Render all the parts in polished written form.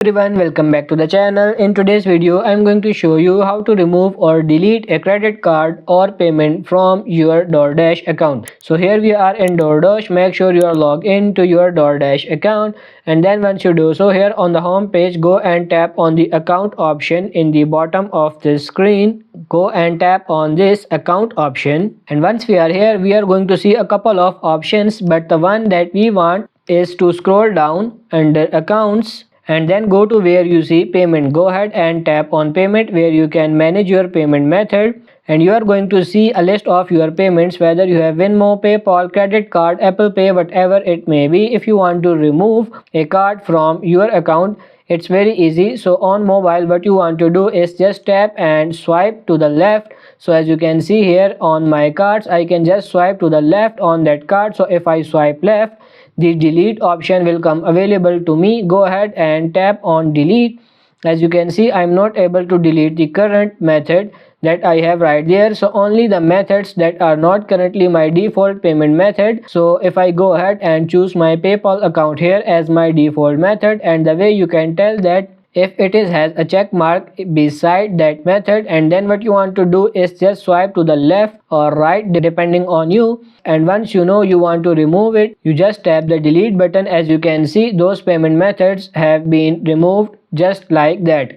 Everyone, welcome back to the channel. In today's video I'm going to show you how to remove or delete a credit card or payment from your DoorDash account. So here we are in DoorDash. Make sure you are logged into your DoorDash account, and then once you do so, here on the home page, go and tap on the account option in the bottom of the screen. Go and tap on this account option, and once we are here, we are going to see a couple of options, but the one that we want is to scroll down under accounts and then go to where you see payment. Go ahead and tap on payment, where you can manage your payment method, and you are going to see a list of your payments, whether you have Venmo, PayPal, credit card, Apple Pay, whatever it may be. If you want to remove a card from your account, it's very easy. So on mobile, what you want to do is just tap and swipe to the left. So as you can see here on my cards, I can just swipe to the left on that card. So if I swipe left, the delete option will come available to me. Go ahead and tap on delete. As you can see, I'm not able to delete the current method that I have right there. So only the methods that are not currently my default payment method. So if I go ahead and choose my PayPal account here as my default method, and the way you can tell that if it has a check mark beside that method, and then what you want to do is just swipe to the left or right depending on you, and once you know you want to remove it, you just tap the delete button. As you can see, those payment methods have been removed just like that.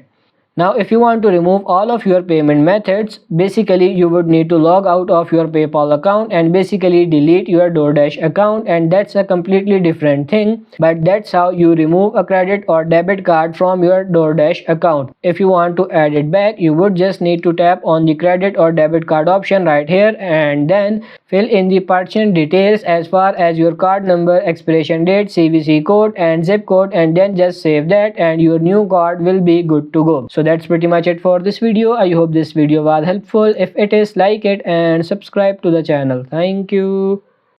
Now if you want to remove all of your payment methods, basically you would need to log out of your PayPal account and basically delete your DoorDash account, and that's a completely different thing, but that's how you remove a credit or debit card from your DoorDash account. If you want to add it back, you would just need to tap on the credit or debit card option right here, and then fill in the purchase details as far as your card number, expiration date, CVC code and zip code, and then just save that and your new card will be good to go. So that's pretty much it for this video. I hope this video was helpful. If it is, like it and subscribe to the channel. Thank you.